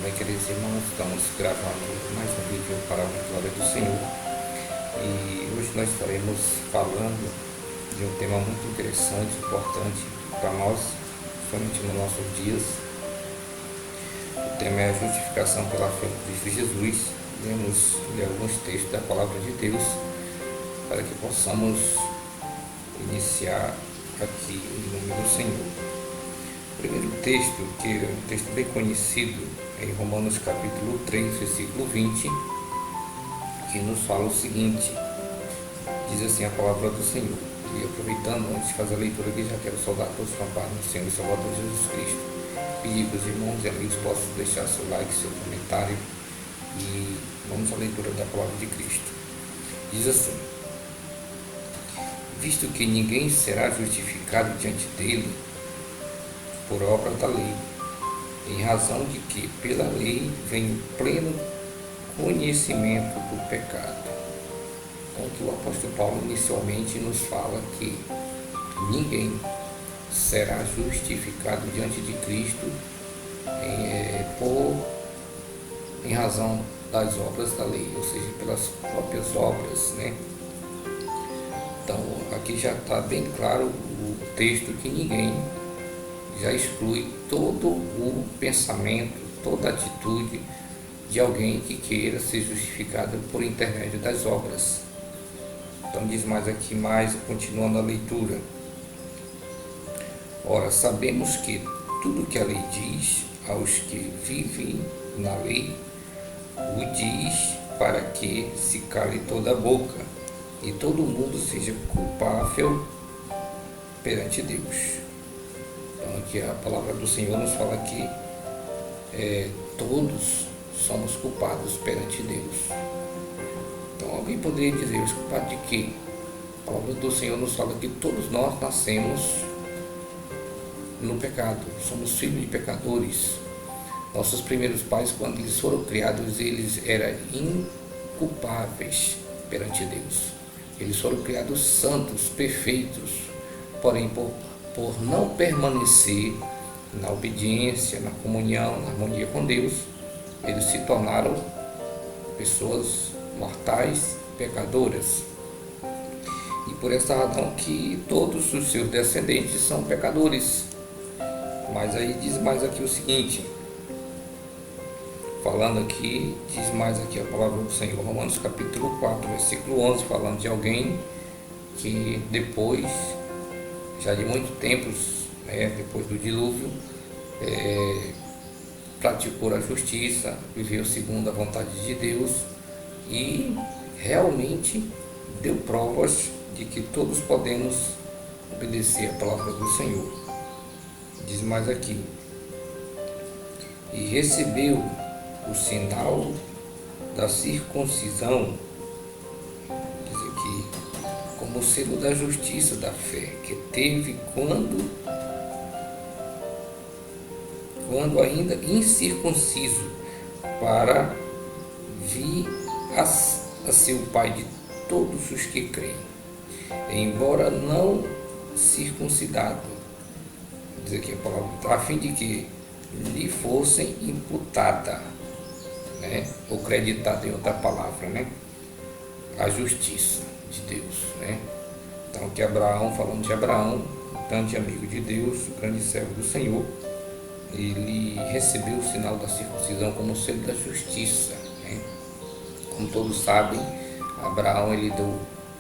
Bem, queridos irmãos, estamos gravando mais um vídeo para a glória do Senhor e hoje nós estaremos falando de um tema muito interessante, importante para nós, somente nos nossos dias. O tema é a justificação pela fé em Cristo Jesus. Vamos ler alguns textos da palavra de Deus para que possamos iniciar aqui em nome do Senhor. O primeiro texto, que é um texto bem conhecido, é em Romanos capítulo 3, versículo 20, que nos fala o seguinte: diz assim a palavra do Senhor. E aproveitando, antes de fazer a leitura aqui, já quero saudar todos com a paz no Senhor e Salvador Jesus Cristo. Pedir para os irmãos e amigos possam deixar seu like, seu comentário, e vamos à leitura da palavra de Cristo. Diz assim: visto que ninguém será justificado diante dele por obra da lei, em razão de que pela lei vem o pleno conhecimento do pecado. Então, que o apóstolo Paulo inicialmente nos fala que ninguém será justificado diante de Cristo em razão das obras da lei, ou seja, pelas próprias obras, né? Então, aqui já está bem claro o texto que ninguém já exclui todo o pensamento, toda a atitude de alguém que queira ser justificado por intermédio das obras. Então diz mais aqui, continuando a leitura. Ora, sabemos que tudo que a lei diz aos que vivem na lei, o diz para que se cale toda a boca e todo mundo seja culpável perante Deus. Então aqui a palavra do Senhor nos fala que todos somos culpados perante Deus. Então alguém poderia dizer, os culpados de quê? A palavra do Senhor nos fala que todos nós nascemos no pecado, somos filhos de pecadores. Nossos primeiros pais, quando eles foram criados, eles eram inculpáveis perante Deus. Eles foram criados santos, perfeitos, porém por não permanecer na obediência, na comunhão, na harmonia com Deus, eles se tornaram pessoas mortais, pecadoras. E por essa razão que todos os seus descendentes são pecadores. Mas aí diz mais aqui o seguinte, falando aqui, diz mais aqui a palavra do Senhor, Romanos capítulo 4, versículo 11, falando de alguém que depois, já de muito tempos, depois do dilúvio, praticou a justiça, viveu segundo a vontade de Deus e realmente deu provas de que todos podemos obedecer a palavra do Senhor. Diz mais aqui, e recebeu o sinal da circuncisão, diz aqui, como selo da justiça da fé, que teve quando ainda incircunciso, para vir a ser o pai de todos os que creem, embora não circuncidado, diz aqui a palavra, a fim de que lhe fossem imputada, ou creditada em outra palavra, a justiça de Deus, Então que Abraão, falando de Abraão, um grande amigo de Deus, o grande servo do Senhor, ele recebeu o sinal da circuncisão como selo da justiça, Como todos sabem, Abraão ele deu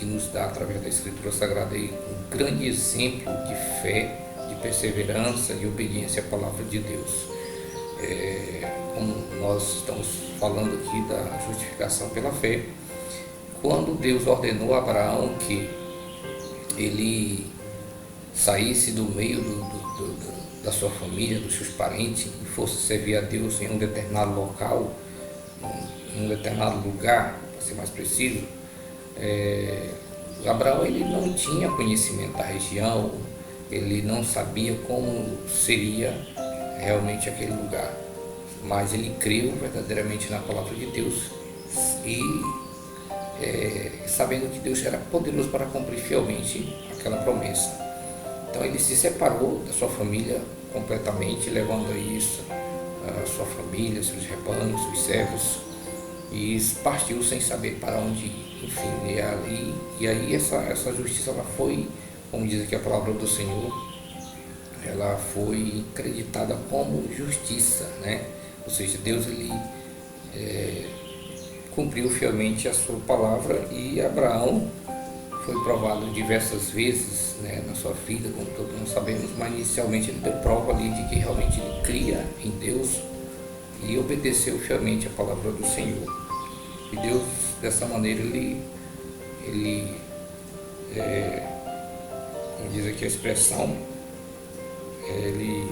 e nos dá através da Escritura Sagrada aí, um grande exemplo de fé, de perseverança, de obediência à palavra de Deus. Como nós estamos falando aqui da justificação pela fé, quando Deus ordenou a Abraão que ele saísse do meio da sua família, dos seus parentes, e fosse servir a Deus em um determinado local, em um determinado lugar, para ser mais preciso, Abraão ele não tinha conhecimento da região, ele não sabia como seria realmente aquele lugar, mas ele creu verdadeiramente na palavra de Deus e sabendo que Deus era poderoso para cumprir fielmente aquela promessa. Então ele se separou da sua família completamente, levando isso a sua família, seus rebanhos, seus servos, e partiu sem saber para onde ir. Enfim, e aí essa justiça ela foi, como diz aqui a palavra do Senhor, ela foi acreditada como justiça, né? Ou seja, Deus ele cumpriu fielmente a sua palavra, e Abraão foi provado diversas vezes, né, na sua vida, como todos nós sabemos, mas inicialmente ele deu prova ali de que realmente ele cria em Deus e obedeceu fielmente a palavra do Senhor. E Deus, dessa maneira, como diz aqui a expressão, ele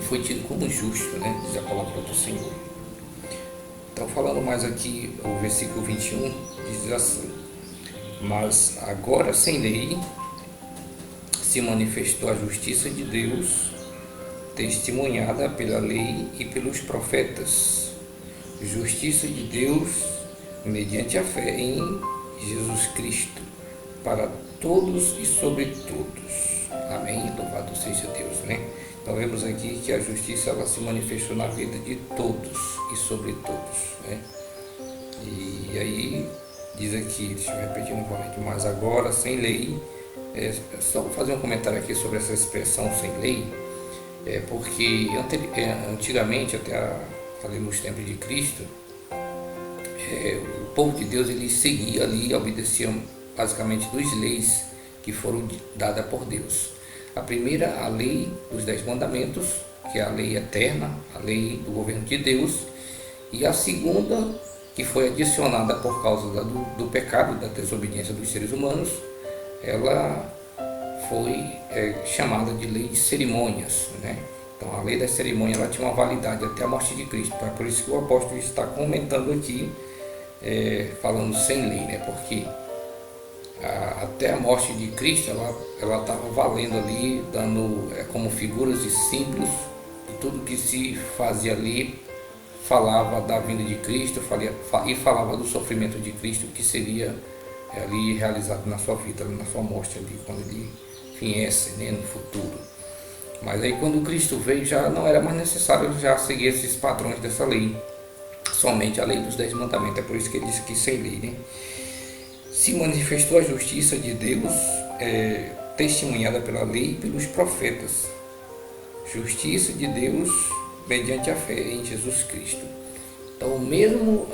foi tido como justo, né, diz a palavra do Senhor. Então, falando mais aqui, o versículo 21 diz assim: mas agora sem lei se manifestou a justiça de Deus, testemunhada pela lei e pelos profetas, justiça de Deus mediante a fé em Jesus Cristo, para todos e sobre todos. Amém? Louvado seja Deus, né? Então vemos aqui que a justiça ela se manifestou na vida de todos e sobre todos, né? E aí diz aqui, deixa eu repetir novamente, mas agora sem lei, só vou fazer um comentário aqui sobre essa expressão sem lei, porque antigamente, até ali nos tempos de Cristo, o povo de Deus ele seguia ali, obedecia basicamente duas leis que foram dadas por Deus. A primeira, a lei dos 10 mandamentos, que é a lei eterna, a lei do governo de Deus, e a segunda, que foi adicionada por causa do pecado, da desobediência dos seres humanos, ela foi chamada de lei de cerimônias, né? Então a lei da cerimônia ela tinha uma validade até a morte de Cristo. Então, é por isso que o apóstolo está comentando aqui, falando sem lei, né? Porque até a morte de Cristo ela estava valendo ali, dando como figuras e símbolos de tudo que se fazia ali, falava da vinda de Cristo e falava do sofrimento de Cristo que seria ali realizado na sua vida, na sua morte ali, quando ele viesse, né, no futuro. Mas aí quando Cristo veio já não era mais necessário já seguir esses padrões dessa lei, somente a lei dos 10 mandamentos. É por isso que ele disse que sem lei, né? Se manifestou a justiça de Deus, testemunhada pela lei e pelos profetas. Justiça de Deus mediante a fé em Jesus Cristo. Então, mesmo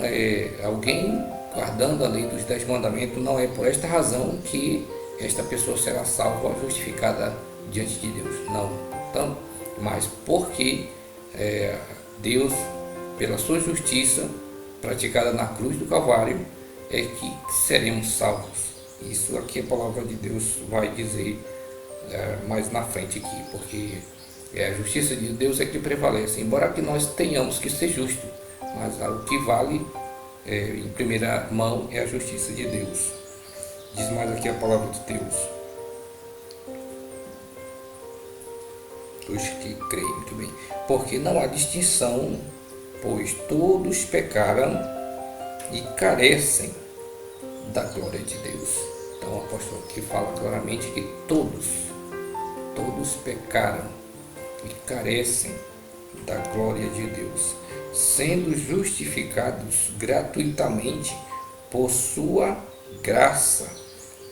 alguém guardando a lei dos 10 mandamentos, não é por esta razão que esta pessoa será salva ou justificada diante de Deus. Não. Então, mas porque Deus, pela sua justiça praticada na cruz do Calvário, é que seremos salvos. Isso aqui a palavra de Deus vai dizer mais na frente aqui, porque a justiça de Deus é que prevalece, embora que nós tenhamos que ser justos, mas o que vale em primeira mão é a justiça de Deus. Diz mais aqui a palavra de Deus: os que creem, muito bem, porque não há distinção, pois todos pecaram e carecem da glória de Deus. Então o apóstolo aqui fala claramente que todos pecaram e carecem da glória de Deus, sendo justificados gratuitamente por sua graça,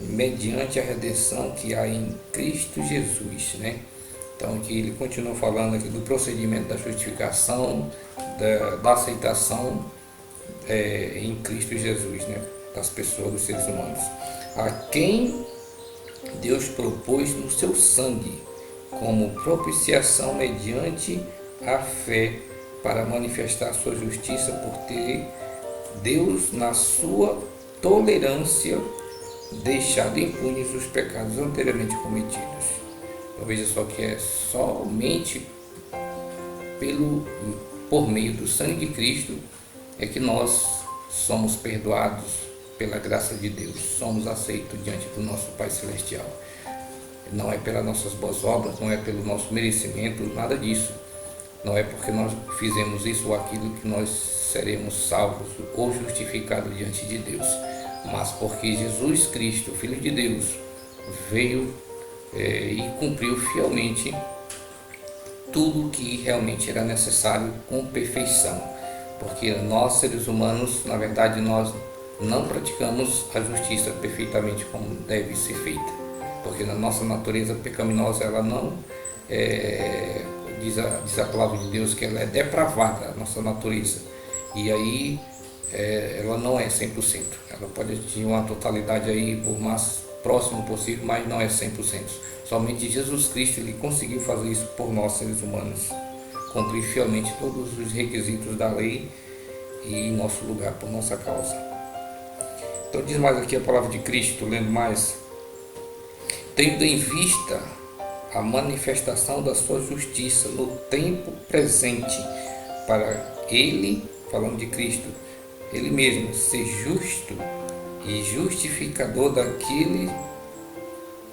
mediante a redenção que há em Cristo Jesus, né? Então aqui ele continua falando aqui do procedimento da justificação, da aceitação em Cristo Jesus, né? Das pessoas, dos seres humanos, a quem Deus propôs no seu sangue como propiciação mediante a fé, para manifestar sua justiça, por ter Deus, na sua tolerância, deixado impunes os pecados anteriormente cometidos. Então veja só que é somente por meio do sangue de Cristo é que nós somos perdoados pela graça de Deus, somos aceitos diante do nosso Pai Celestial. Não é pelas nossas boas obras, não é pelo nosso merecimento, nada disso. Não é porque nós fizemos isso ou aquilo que nós seremos salvos ou justificados diante de Deus, mas porque Jesus Cristo, Filho de Deus, veio e cumpriu fielmente tudo que realmente era necessário com perfeição, porque nós seres humanos, na verdade, nós não praticamos a justiça perfeitamente como deve ser feita, porque na nossa natureza pecaminosa ela não diz a palavra de Deus que ela é depravada, a nossa natureza, e aí ela não é 100%, ela pode atingir uma totalidade aí por mais próximo possível, mas não é 100%. Somente Jesus Cristo ele conseguiu fazer isso por nós seres humanos, cumprir fielmente todos os requisitos da lei e em nosso lugar, por nossa causa. Então diz mais aqui a palavra de Cristo, lendo mais: tendo em vista a manifestação da sua justiça no tempo presente, para ele, falando de Cristo, ele mesmo ser justo e justificador daquele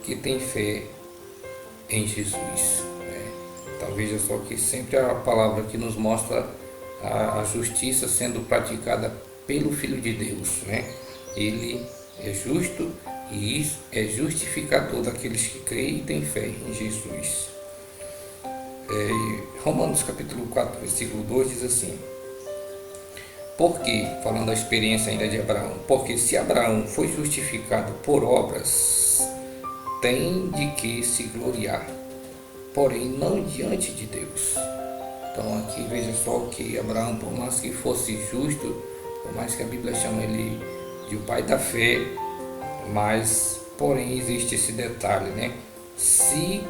que tem fé em Jesus. Então veja só que sempre a palavra que nos mostra a justiça sendo praticada pelo Filho de Deus, Ele é justo e é justificador daqueles que creem e têm fé em Jesus. Romanos capítulo 4, versículo 2 diz assim: porque, falando da experiência ainda de Abraão, porque se Abraão foi justificado por obras, tem de que se gloriar, porém não diante de Deus. Então aqui veja só que Abraão, por mais que fosse justo, por mais que a Bíblia chama ele de o pai da fé, mas porém existe esse detalhe, Se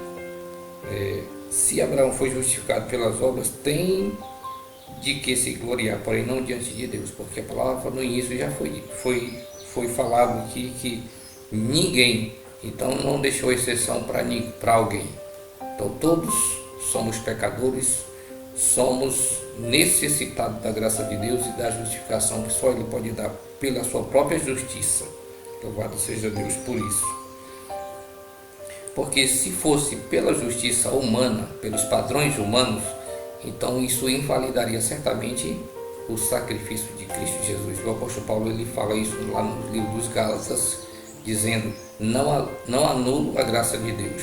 Abraão foi justificado pelas obras, tem de que se gloriar, porém não diante de Deus, porque a palavra no início já foi falado aqui que ninguém, então não deixou exceção para alguém. Então todos somos pecadores, somos necessitados da graça de Deus e da justificação que só Ele pode dar pela sua própria justiça. Louvado seja Deus por isso. Porque se fosse pela justiça humana, pelos padrões humanos, então isso invalidaria certamente o sacrifício de Cristo Jesus. O apóstolo Paulo ele fala isso lá no livro dos Gálatas, dizendo: não anulo a graça de Deus,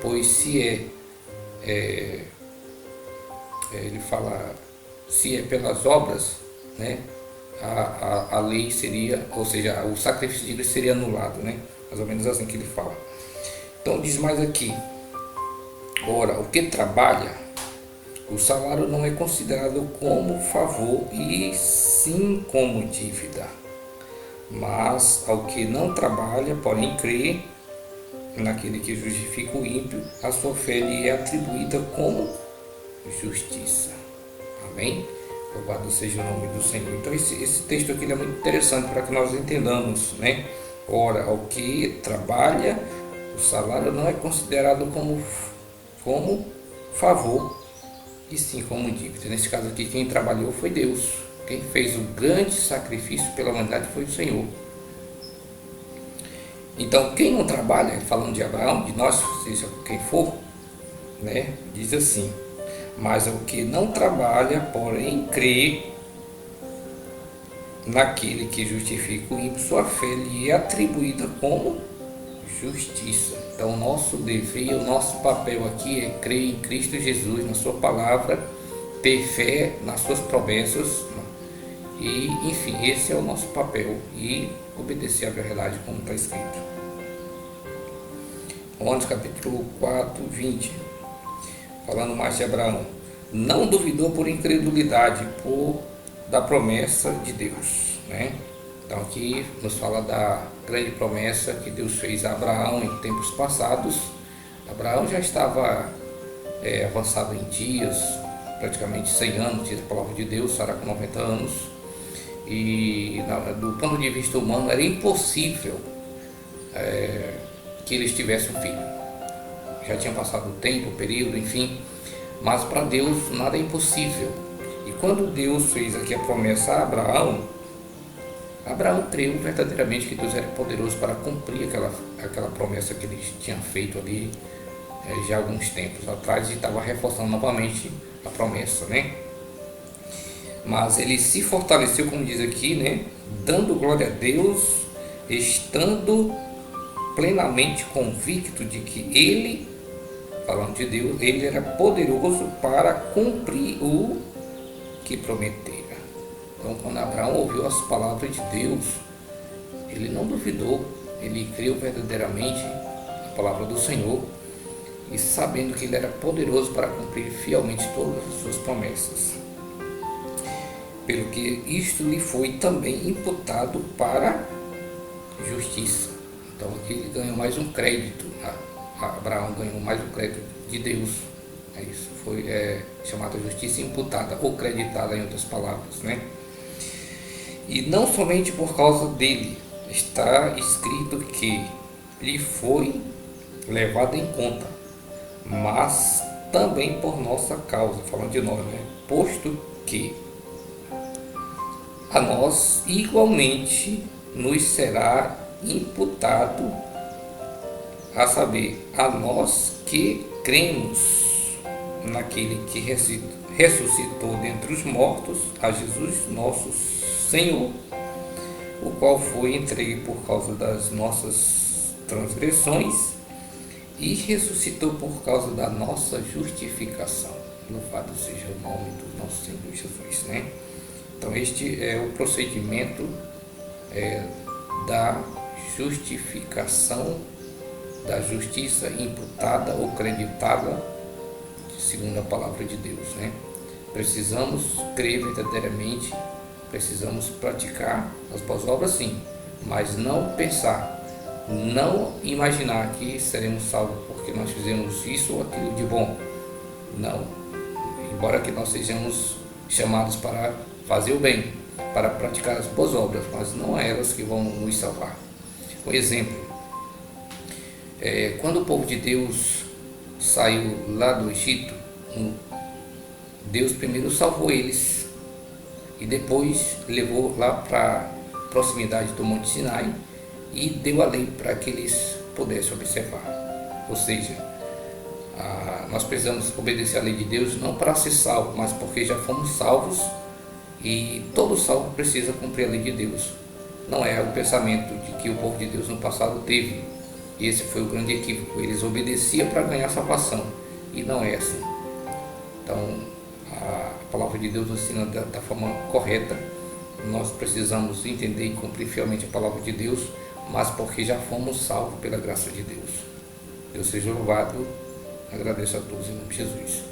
pois se ele fala, se é pelas obras, a lei seria, ou seja, o sacrifício de Cristo seria anulado, mais ou menos assim que ele fala. Então diz mais aqui: ora, o que trabalha, o salário não é considerado como favor e sim como dívida. Mas ao que não trabalha, porém crê naquele que justifica o ímpio, a sua fé lhe é atribuída como justiça. Amém? Louvado seja o nome do Senhor. Então esse texto aqui é muito interessante para que nós entendamos, Ora, ao que trabalha, o salário não é considerado como favor e sim como dívida. Nesse caso aqui, quem trabalhou foi Deus. Quem fez o grande sacrifício pela humanidade foi o Senhor. Então, quem não trabalha, falando de Abraão, de nós, seja quem for, diz assim: mas o que não trabalha, porém crê naquele que justifica o ímpio, sua fé lhe é atribuída como justiça. Então, o nosso dever, o nosso papel aqui é crer em Cristo Jesus, na sua palavra, ter fé nas suas promessas, e, enfim, esse é o nosso papel, e obedecer à verdade como está escrito. Romanos capítulo 4, 20, falando mais de Abraão: não duvidou por incredulidade da promessa de Deus, Então aqui nos fala da grande promessa que Deus fez a Abraão em tempos passados. Abraão já estava avançado em dias, praticamente 100 anos, diz a palavra de Deus, Sara com 90 anos. E do ponto de vista humano era impossível que eles tivessem um filho. Já tinha passado o tempo, o período, enfim, mas para Deus nada é impossível. E quando Deus fez aqui a promessa a Abraão creu verdadeiramente que Deus era poderoso para cumprir aquela promessa que ele tinha feito ali já há alguns tempos atrás, e estava reforçando novamente a promessa, Mas ele se fortaleceu, como diz aqui, dando glória a Deus, estando plenamente convicto de que ele falando de Deus, ele era poderoso para cumprir o que prometera. Então, quando Abraão ouviu as palavras de Deus, ele não duvidou, ele creu verdadeiramente na palavra do Senhor e sabendo que ele era poderoso para cumprir fielmente todas as suas promessas. Pelo que isto lhe foi também imputado para justiça. Então aqui ele ganhou mais um crédito, Abraão ganhou mais um crédito de Deus. Isso foi chamada justiça imputada ou creditada, em outras palavras, né? E não somente por causa dele, está escrito que lhe foi levado em conta, mas também por nossa causa, falando de nós, né? Posto que a nós igualmente nos será imputado, a saber, a nós que cremos naquele que ressuscitou dentre os mortos, a Jesus nosso Senhor, o qual foi entregue por causa das nossas transgressões e ressuscitou por causa da nossa justificação. Louvado seja o nome do nosso Senhor Jesus, né? Então este é o procedimento da justificação, da justiça imputada ou creditada, segundo a palavra de Deus, né? Precisamos crer verdadeiramente, precisamos praticar as boas obras, sim, mas não pensar, não imaginar que seremos salvos porque nós fizemos isso ou aquilo de bom. Não, embora que nós sejamos chamados para fazer o bem, para praticar as boas obras, mas não é elas que vão nos salvar. Um exemplo, quando o povo de Deus saiu lá do Egito, Deus primeiro salvou eles e depois levou lá para a proximidade do Monte Sinai e deu a lei para que eles pudessem observar. Ou seja, nós precisamos obedecer à lei de Deus não para ser salvo, mas porque já fomos salvos e todo salvo precisa cumprir a lei de Deus. Não é o pensamento de que o povo de Deus no passado teve. E esse foi o grande equívoco. Eles obedeciam para ganhar salvação e não é assim. Então, a palavra de Deus ensina da forma correta. Nós precisamos entender e cumprir fielmente a palavra de Deus, mas porque já fomos salvos pela graça de Deus. Deus seja louvado. Agradeço a todos em nome de Jesus.